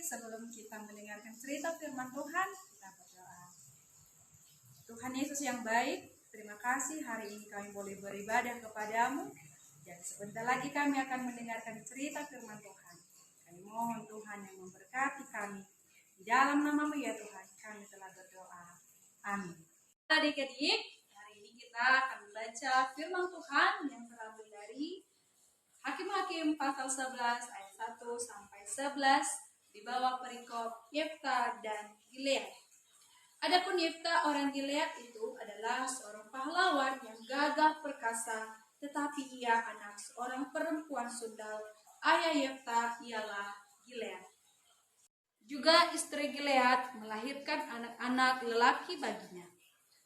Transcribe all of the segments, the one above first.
sebelum kita mendengarkan cerita firman Tuhan, kita berdoa. Tuhan Yesus yang baik, terima kasih hari ini kami boleh beribadah kepadamu. Dan sebentar lagi kami akan mendengarkan cerita firman Tuhan. Kami mohon Tuhan yang memberkati kami. Di dalam nama-Mu ya Tuhan, kami telah berdoa. Amin. Adik-adik, hari ini kita akan membaca firman Tuhan yang terambil dari Hakim-Hakim pasal 11 ayat 1 sampai 11 di bawah perikop Yefta dan Gilead. Adapun Yefta orang Gilead itu adalah seorang pahlawan yang gagah perkasa, tetapi ia anak seorang perempuan sundal. Ayah Yefta ialah Gilead. Juga istri Gilead melahirkan anak-anak lelaki baginya.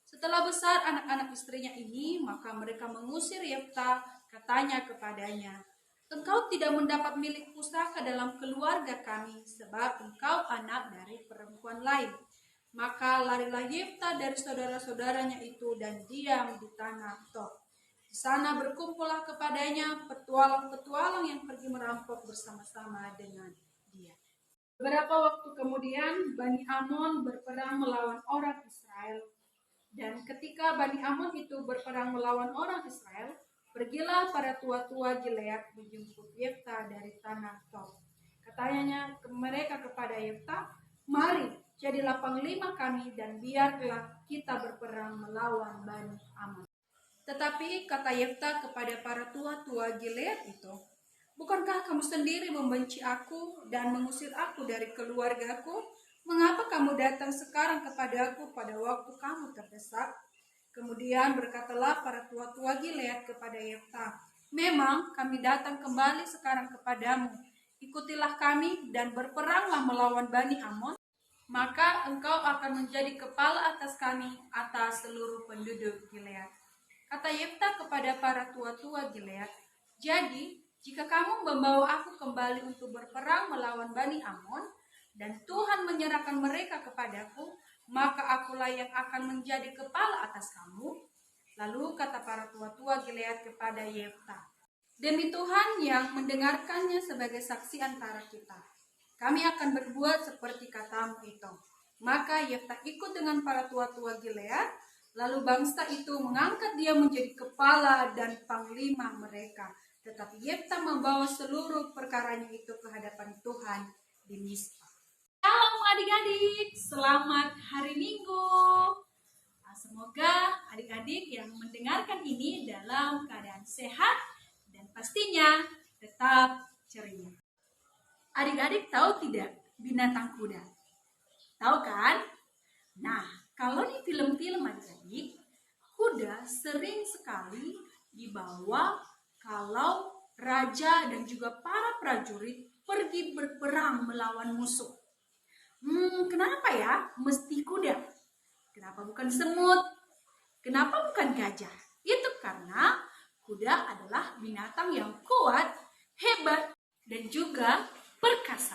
Setelah besar anak-anak istrinya ini, maka mereka mengusir Yefta, katanya kepadanya, "Engkau tidak mendapat milik pusaka dalam keluarga kami, sebab engkau anak dari perempuan lain." Maka larilah Yefta dari saudara-saudaranya itu dan diam di tanah Tob. Di sana berkumpullah kepadanya petualang-petualang yang pergi merampok bersama-sama dengan dia. Beberapa waktu kemudian Bani Amon berperang melawan orang Israel. Dan ketika Bani Amon itu berperang melawan orang Israel, pergilah para tua-tua Gilead menjemput Yefta dari tanah Tob. Katanya mereka kepada Yefta, "Mari, jadilah panglima kami dan biarlah kita berperang melawan Bani Amon." Tetapi kata Yefta kepada para tua-tua Gilead itu, "Bukankah kamu sendiri membenci aku dan mengusir aku dari keluargaku? Mengapa kamu datang sekarang kepadaku pada waktu kamu terdesak?" Kemudian berkatalah para tua-tua Gilead kepada Yefta, "Memang kami datang kembali sekarang kepadamu. Ikutilah kami dan berperanglah melawan Bani Amon. Maka engkau akan menjadi kepala atas kami, atas seluruh penduduk Gilead." Kata Yefta kepada para tua-tua Gilead, "Jadi, jika kamu membawa aku kembali untuk berperang melawan Bani Amon, dan Tuhan menyerahkan mereka kepadaku, maka akulah yang akan menjadi kepala atas kamu." Lalu kata para tua-tua Gilead kepada Yefta, "Demi Tuhan yang mendengarkannya sebagai saksi antara kita, kami akan berbuat seperti katamu itu." Maka Yefta ikut dengan para tua-tua Gilead, lalu bangsa itu mengangkat dia menjadi kepala dan panglima mereka. Tetapi Yefta membawa seluruh perkaranya itu ke hadapan Tuhan di Mizpah. Shalom adik-adik, selamat hari Minggu. Semoga adik-adik yang mendengarkan ini dalam keadaan sehat dan pastinya tetap ceria. Adik-adik tahu tidak binatang kuda? Tahu kan? Nah, kalau di film-film adik-adik, kuda sering sekali dibawa kalau raja dan juga para prajurit pergi berperang melawan musuh. Kenapa ya mesti kuda? Kenapa bukan semut? Kenapa bukan gajah? Itu karena kuda adalah binatang yang kuat, hebat, dan juga perkasa.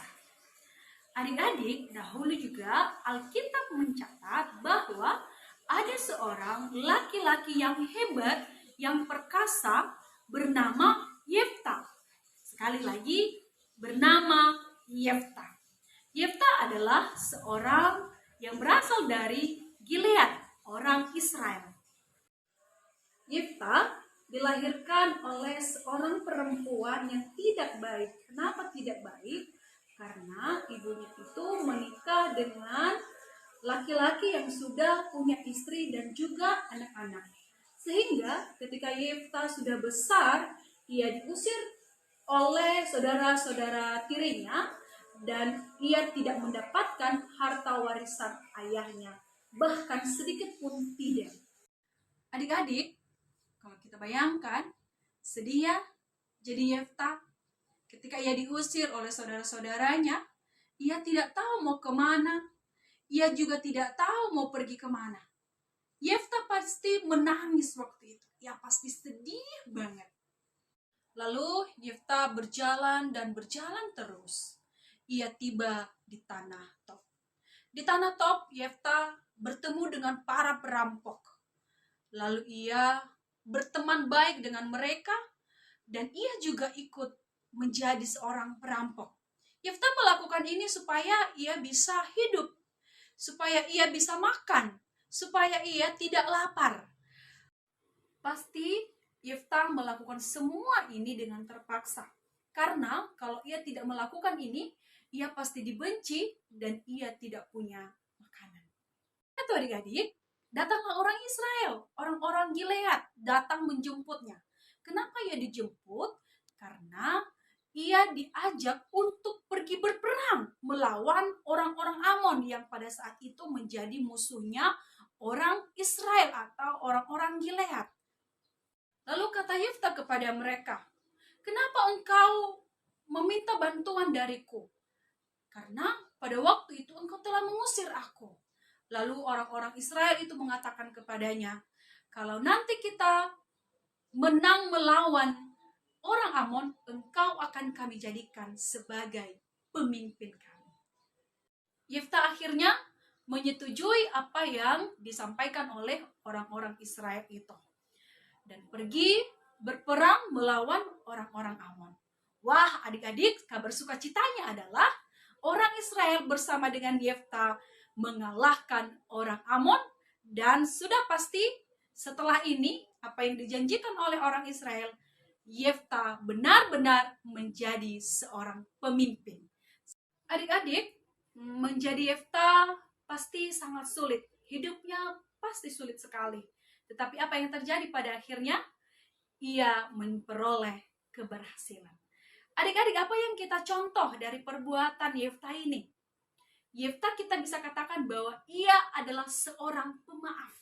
Adik-adik, dahulu juga Alkitab mencatat bahwa ada seorang laki-laki yang hebat, yang perkasa, bernama Yefta. Sekali lagi, bernama Yefta. Yefta adalah seorang yang berasal dari Gilead, orang Israel. Yefta dilahirkan oleh seorang perempuan yang tidak baik. Kenapa tidak baik? Karena ibunya itu menikah dengan laki-laki yang sudah punya istri dan juga anak-anak. Sehingga ketika Yefta sudah besar, ia diusir oleh saudara-saudara tirinya dan ia tidak mendapatkan harta warisan ayahnya, bahkan sedikit pun tidak. Adik-adik, kalau kita bayangkan, sedih ya jadi Yefta. Ketika ia diusir oleh saudara-saudaranya, ia tidak tahu mau kemana. Ia juga tidak tahu mau pergi kemana. Yefta pasti menangis waktu itu. Ia pasti sedih banget. Lalu Yefta berjalan dan berjalan terus. Ia tiba di tanah Tob. Di tanah Tob, Yefta bertemu dengan para perampok. Lalu ia berteman baik dengan mereka dan ia juga ikut menjadi seorang perampok. Yefta melakukan melakukan ini supaya ia bisa hidup, supaya ia bisa makan, supaya ia tidak lapar. Pasti Yeftah melakukan semua ini dengan terpaksa. Karena kalau ia tidak melakukan ini, ia pasti dibenci dan ia tidak punya makanan. Itu adik-adik, datanglah orang Israel, orang-orang Gilead datang menjemputnya. Kenapa ia dijemput? Karena ia diajak untuk pergi berperang melawan orang-orang Amon yang pada saat itu menjadi musuhnya orang Israel atau orang-orang Gilead. Lalu kata Yeftah kepada mereka, "Kenapa engkau meminta bantuan dariku? Karena pada waktu itu engkau telah mengusir aku." Lalu orang-orang Israel itu mengatakan kepadanya, "Kalau nanti kita menang melawan orang Amon, engkau akan kami jadikan sebagai pemimpin kami." Yeftah akhirnya menyetujui apa yang disampaikan oleh orang-orang Israel itu dan pergi berperang melawan orang-orang Amon. Wah, adik-adik, kabar sukacitanya adalah orang Israel bersama dengan Yeftah mengalahkan orang Amon, dan sudah pasti setelah ini apa yang dijanjikan oleh orang Israel, Yeftah benar-benar menjadi seorang pemimpin. Adik-adik, menjadi Yeftah pasti sangat sulit. Hidupnya pasti sulit sekali. Tetapi apa yang terjadi pada akhirnya? Ia memperoleh keberhasilan. Adik-adik, apa yang kita contoh dari perbuatan Yeftah ini? Yeftah kita bisa katakan bahwa ia adalah seorang pemaaf.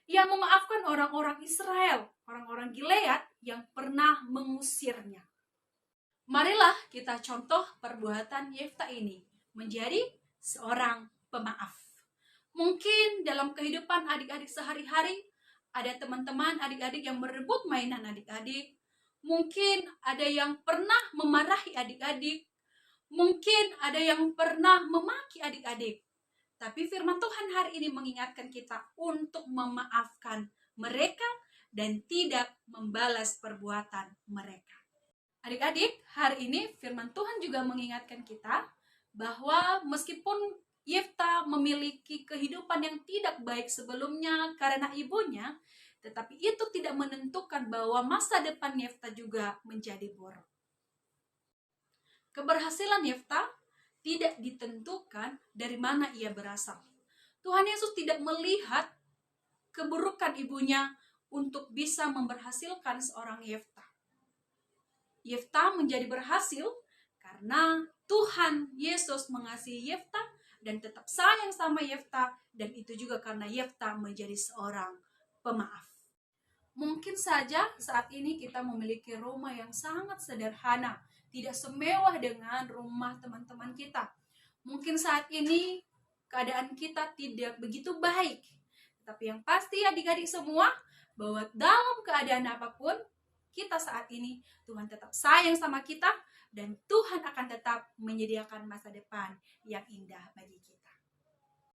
Ia memaafkan orang-orang Israel, orang-orang Gilead yang pernah mengusirnya. Marilah kita contoh perbuatan Yeftah ini menjadi seorang pemaaf. Mungkin dalam kehidupan adik-adik sehari-hari, ada teman-teman adik-adik yang merebut mainan adik-adik. Mungkin ada yang pernah memarahi adik-adik. Mungkin ada yang pernah memaki adik-adik. Tapi firman Tuhan hari ini mengingatkan kita untuk memaafkan mereka dan tidak membalas perbuatan mereka. Adik-adik, hari ini firman Tuhan juga mengingatkan kita bahwa meskipun Yeftah memiliki kehidupan yang tidak baik sebelumnya karena ibunya, tetapi itu tidak menentukan bahwa masa depan Yeftah juga menjadi buruk. Keberhasilan Yeftah tidak ditentukan dari mana ia berasal. Tuhan Yesus tidak melihat keburukan ibunya untuk bisa memberhasilkan seorang Yeftah. Yeftah menjadi berhasil karena Tuhan Yesus mengasihi Yeftah dan tetap sayang sama Yeftah, dan itu juga karena Yeftah menjadi seorang pemaaf. Mungkin saja saat ini kita memiliki rumah yang sangat sederhana, tidak semewah dengan rumah teman-teman kita. Mungkin saat ini keadaan kita tidak begitu baik, tapi yang pasti adik-adik semua, bahwa dalam keadaan apapun, kita saat ini, Tuhan tetap sayang sama kita, dan Tuhan akan tetap menyediakan masa depan yang indah bagi kita.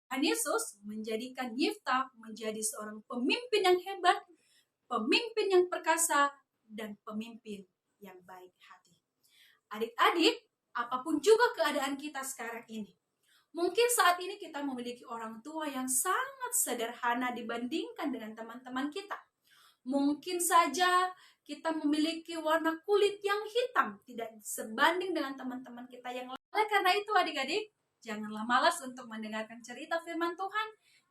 Tuhan Yesus menjadikan Yeftah menjadi seorang pemimpin yang hebat, pemimpin yang perkasa, dan pemimpin yang baik hati. Adik-adik, apapun juga keadaan kita sekarang ini, mungkin saat ini kita memiliki orang tua yang sangat sederhana dibandingkan dengan teman-teman kita. Mungkin saja kita memiliki warna kulit yang hitam, tidak sebanding dengan teman-teman kita yang lain. Oleh karena itu adik-adik, janganlah malas untuk mendengarkan cerita firman Tuhan.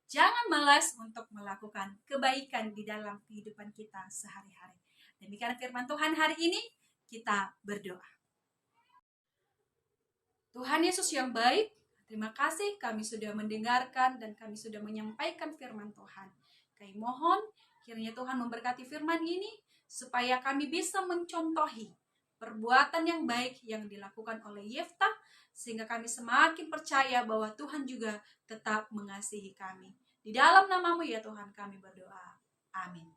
Jangan malas untuk melakukan kebaikan di dalam kehidupan kita sehari-hari. Demikian firman Tuhan hari ini, kita berdoa. Tuhan Yesus yang baik, terima kasih kami sudah mendengarkan dan kami sudah menyampaikan firman Tuhan. Kami mohon kiranya Tuhan memberkati firman ini, supaya kami bisa mencontohi perbuatan yang baik yang dilakukan oleh Yeftah, sehingga kami semakin percaya bahwa Tuhan juga tetap mengasihi kami. Di dalam nama-Mu ya Tuhan kami berdoa. Amin.